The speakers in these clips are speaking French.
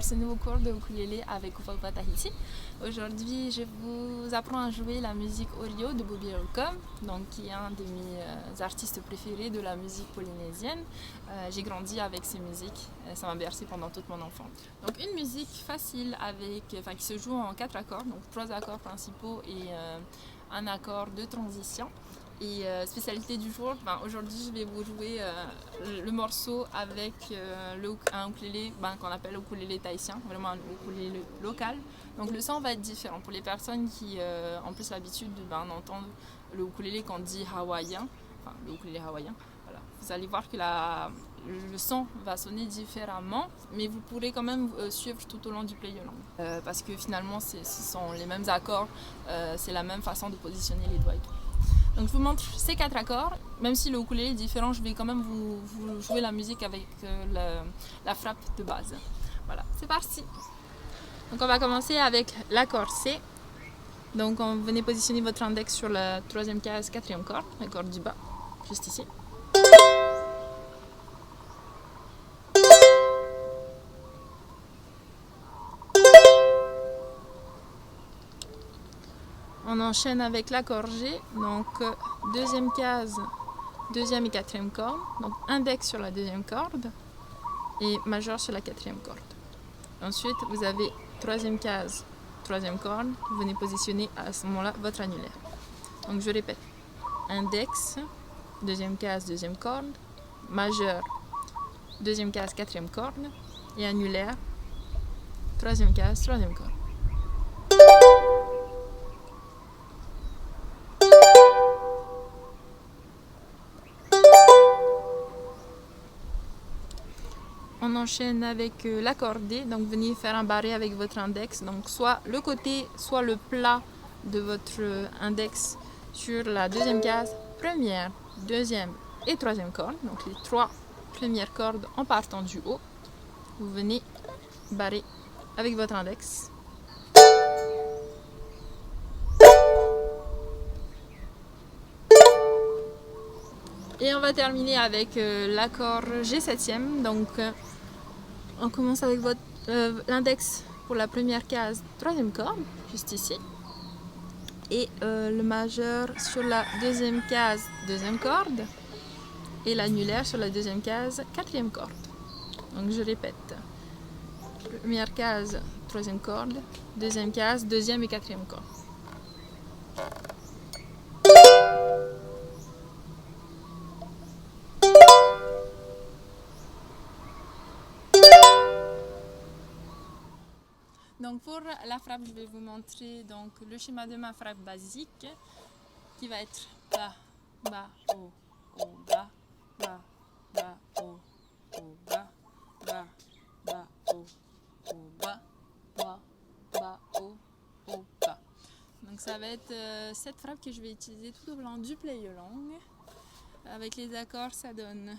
ce nouveau cours de ukulélé avec Ufafa Tahiti. Aujourd'hui, je vous apprends à jouer la musique Orio de Bobby Holcomb, donc qui est un de mes artistes préférés de la musique polynésienne. J'ai grandi avec ces musiques, ça m'a bercé pendant toute mon enfance. Donc une musique facile qui se joue en 4 accords, donc 3 accords principaux et un accord de transition. Et spécialité du jour, aujourd'hui je vais vous jouer le morceau avec un ukulélé qu'on appelle ukulélé tahitien, vraiment un ukulélé local. Donc le son va être différent pour les personnes qui ont plus l'habitude d'entendre le ukulélé qu'on dit hawaïen, enfin le ukulélé hawaïen. Voilà. Vous allez voir que le son va sonner différemment, mais vous pourrez quand même suivre tout au long du play along. Parce que finalement ce sont les mêmes accords, c'est la même façon de positionner les doigts et tout. Donc je vous montre ces 4 accords, même si le ukulélé est différent, je vais quand même vous jouer la musique avec la frappe de base. Voilà, c'est parti. Donc on va commencer avec l'accord C. Donc on venez positionner votre index sur la 3e case, 4e corde, l'accord du bas, juste ici. On enchaîne avec l'accord G, donc 2e case, 2e et 4e corde, donc index sur la 2e corde et majeur sur la 4e corde. Ensuite, vous avez 3e case, 3e corde, vous venez positionner à ce moment-là votre annulaire. Donc je répète, index, 2e case, 2e corde, majeur, 2e case, 4e corde et annulaire, 3e case, 3e corde. On enchaîne avec l'accord D, donc venez faire un barré avec votre index, donc soit le côté, soit le plat de votre index sur la 2e case, 1re, 2e et 3e corde, donc les 3 premières cordes en partant du haut. Vous venez barrer avec votre index. Et on va terminer avec l'accord G7e, donc on commence avec l'index pour la 1re case, 3e corde, juste ici. Et le majeur sur la 2e case, 2e corde. Et l'annulaire sur la 2e case, 4e corde. Donc je répète. 1re case, 3e corde. 2e case, 2e et 4e corde. Donc pour la frappe, je vais vous montrer donc le schéma de ma frappe basique qui va être bas, bas, haut, haut, bas, bas, bas, haut, haut, bas, bas, bas, haut, haut, bas, bas, bas, haut, haut, bas. Donc ça va être cette frappe que je vais utiliser tout au long du play along. Avec les accords, ça donne...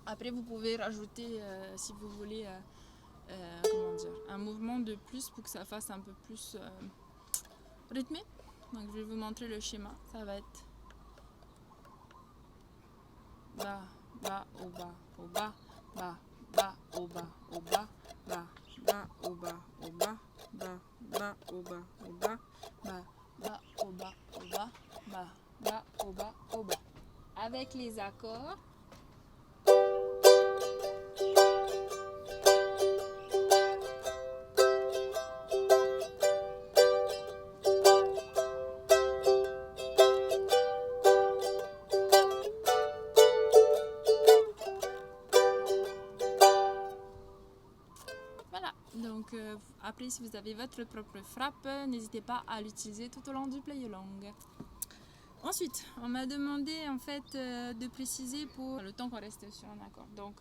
Après, vous pouvez rajouter, si vous voulez, un mouvement de plus pour que ça fasse un peu plus rythmé. Donc, je vais vous montrer le schéma. Ça va être bas, bas, au bas, au bas, bas, bas, au bas, au bas, bas, bas, au bas, au bas, bas, bas, au bas, au bas, bas, bas, au bas, au bas, bas, bas, au bas, au bas. Avec les accords. Voilà, donc après si vous avez votre propre frappe, n'hésitez pas à l'utiliser tout au long du play along. Ensuite, on m'a demandé en fait de préciser pour le temps qu'on reste sur un accord. Donc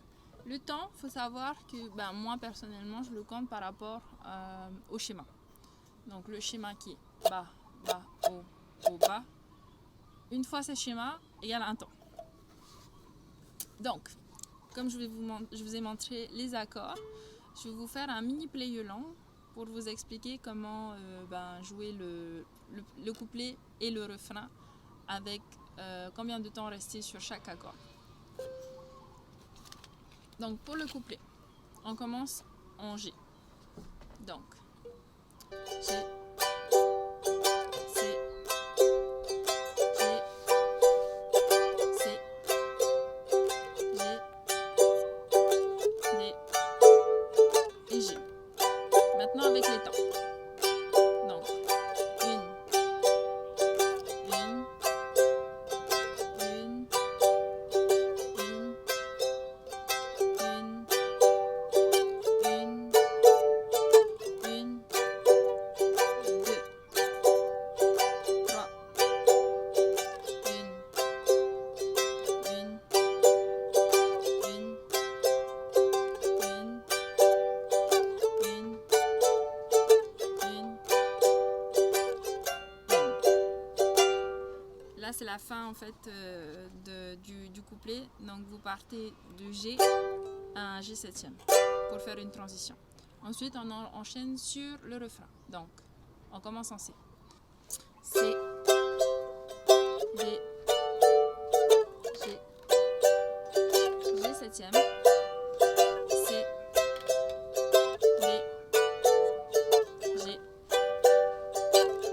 le temps, il faut savoir que moi personnellement je le compte par rapport au schéma. Donc le schéma qui est bas, bas, haut, haut, bas. Une fois ce schéma, égale un temps. Donc, comme je vous ai montré les accords, je vais vous faire un mini play-along pour vous expliquer comment jouer le couplet et le refrain avec combien de temps rester sur chaque accord. Donc pour le couplet, on commence en G. Donc, G, C, G, C, G, D et G. Maintenant avec les temps. Donc, une, là, c'est la fin en fait du couplet. Donc vous partez de G à un G septième pour faire une transition. Ensuite, on enchaîne sur le refrain. Donc, on commence en C. C, D, G, G septième, C, D, G,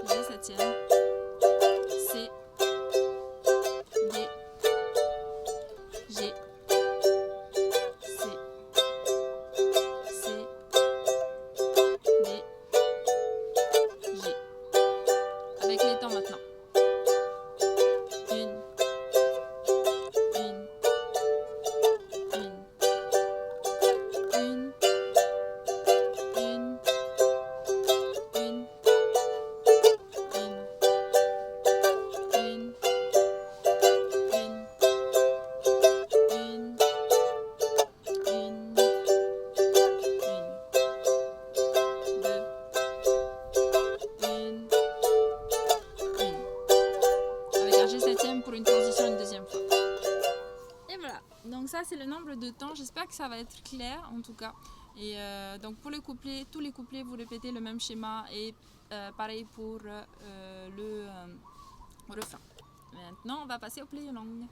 G septième, C, D, G, C, C, D, G. Avec les temps maintenant. Une, pour une transition une deuxième fois. Et voilà, donc ça c'est le nombre de temps, j'espère que ça va être clair en tout cas. Et donc pour le couplet, tous les couplets vous répétez le même schéma et pareil pour le refrain. Maintenant on va passer au play-along.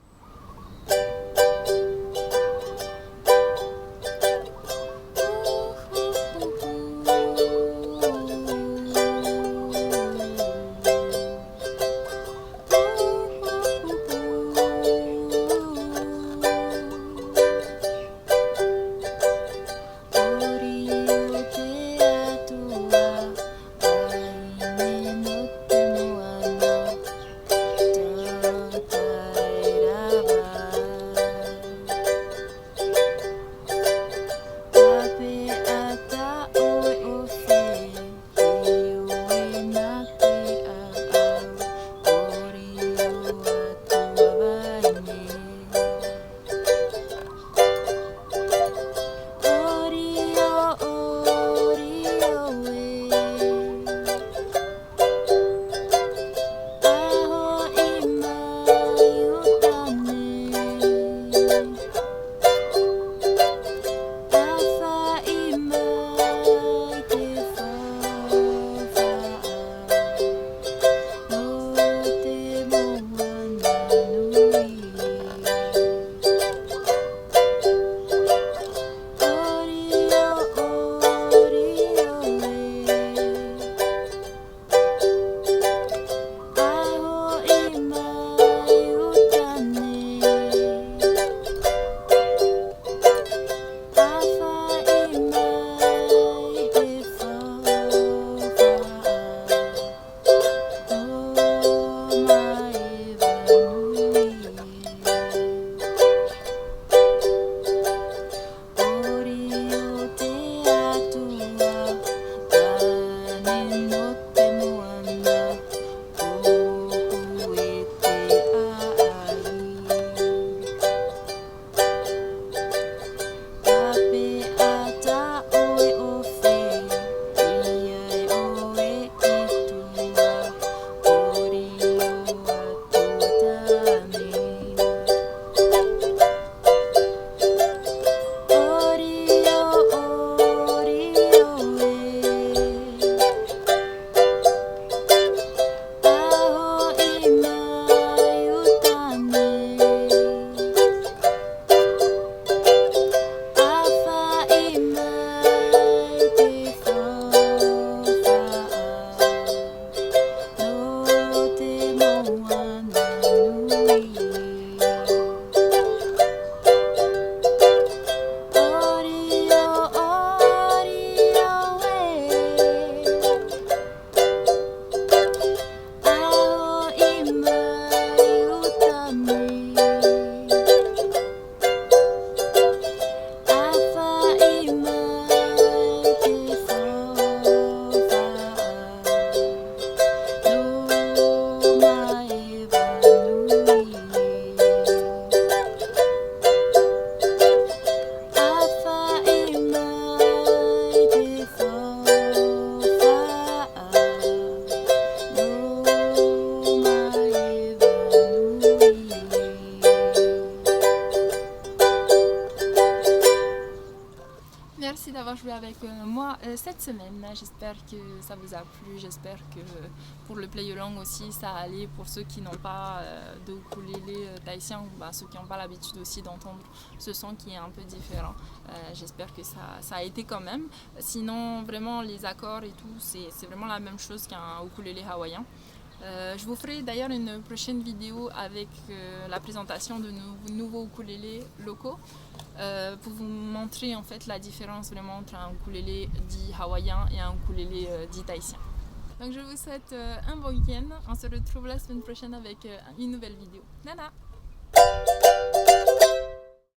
moi cette semaine, j'espère que ça vous a plu, j'espère que pour le play along aussi ça a allé pour ceux qui n'ont pas de ukulélé tahitien, ou ceux qui n'ont pas l'habitude aussi d'entendre ce son qui est un peu différent. J'espère que ça a été quand même. Sinon vraiment les accords et tout, c'est vraiment la même chose qu'un ukulélé hawaïen. Je vous ferai d'ailleurs une prochaine vidéo avec la présentation de nos nouveaux ukulélés locaux pour vous montrer en fait la différence vraiment entre un ukulélé dit hawaïen et un ukulélé dit tahitien. Donc je vous souhaite un bon week-end. On se retrouve la semaine prochaine avec une nouvelle vidéo. Nana!